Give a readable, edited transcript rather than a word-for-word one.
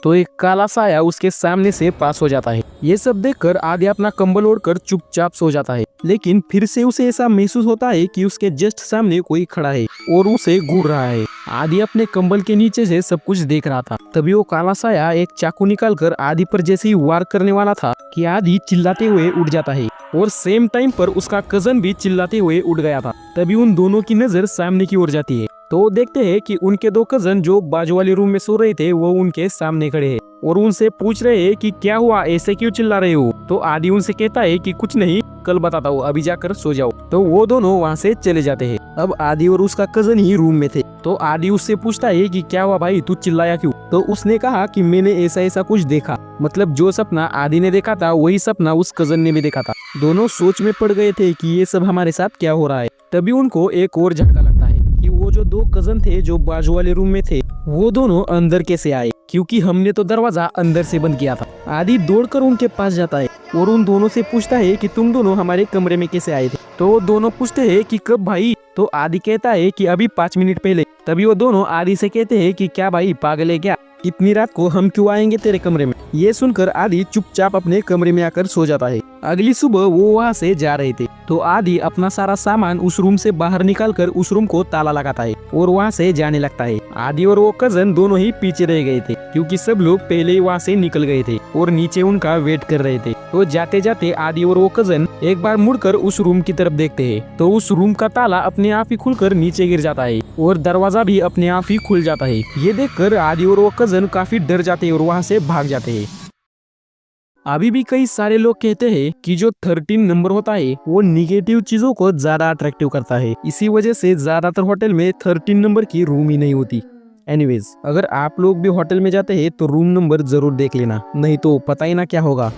तो एक काला साया उसके सामने से पास हो जाता है। ये सब देखकर आदि अपना कंबल ओढ़कर चुपचाप सो जाता है, लेकिन फिर से उसे ऐसा महसूस होता है कि उसके जस्ट सामने कोई खड़ा है और उसे घूर रहा है। आदि अपने कंबल के नीचे से सब कुछ देख रहा था। तभी वो काला साया एक चाकू निकालकर आदि पर जैसे ही वार करने वाला था कि आदि चिल्लाते हुए उठ जाता है और सेम टाइम पर उसका कजन भी चिल्लाते हुए उठ गया था। तभी उन दोनों की नजर सामने की ओर जाती है तो देखते हैं कि उनके दो कजन जो बाजू वाले रूम में सो रहे थे वो उनके सामने खड़े हैं और उनसे पूछ रहे हैं कि क्या हुआ, ऐसे क्यों चिल्ला रहे हो। तो आदि उनसे कहता है कि कुछ नहीं, कल बताता हूँ, अभी जाकर सो जाओ। तो वो दोनों वहाँ से चले जाते हैं। अब आदि और उसका कजन ही रूम में थे। तो आदि उससे पूछता है कि क्या हुआ भाई, तू चिल्लाया क्यों। तो उसने कहा कि मैंने ऐसा ऐसा कुछ देखा। मतलब जो सपना आदि ने देखा था वही सपना उस कजन ने भी देखा था। दोनों सोच में पड़ गए थे कि ये सब हमारे साथ क्या हो रहा है। तभी उनको एक और झटका लगता है कि वो जो दो कजन थे जो बाजू वाले रूम में थे वो दोनों अंदर कैसे आए, क्योंकि हमने तो दरवाजा अंदर से बंद किया था। आदि दौड़कर उनके पास जाता है और उन दोनों से पूछता है कि तुम दोनों हमारे कमरे में कैसे आए थे। तो वो दोनों पूछते हैं कि कब भाई। तो आदि कहता है कि अभी 5 मिनट पहले। तभी वो दोनों आदि से कहते हैं कि क्या भाई पागल है क्या, इतनी रात को हम क्यों आएंगे तेरे कमरे में। ये सुनकर आदि चुपचाप अपने कमरे में आकर सो जाता है। अगली सुबह वो वहाँ से जा रहे थे तो आदि अपना सारा सामान उस रूम से बाहर निकालकर उस रूम को ताला लगाता है और वहाँ से जाने लगता है। आदि और वो कजन दोनों ही पीछे रह गए थे क्योंकि सब लोग पहले ही वहाँ से निकल गए थे और नीचे उनका वेट कर रहे थे। तो जाते जाते आदि और वो कजन एक बार मुड़कर उस रूम की तरफ देखते हैं तो उस रूम का ताला अपने आप ही खुलकर नीचे गिर जाता है और दरवाजा भी अपने आप ही खुल जाता है। ये देखकर आदि और वो कजन काफी डर जाते हैं और वहाँ से भाग जाते हैं। अभी भी कई सारे लोग कहते हैं कि जो 13 नंबर होता है वो निगेटिव चीजों को ज्यादा अट्रैक्टिव करता है। इसी वजह से ज्यादातर होटल में 13 नंबर की रूम ही नहीं होती। एनीवेज, अगर आप लोग भी होटल में जाते हैं तो रूम नंबर जरूर देख लेना, नहीं तो पता ही ना क्या होगा।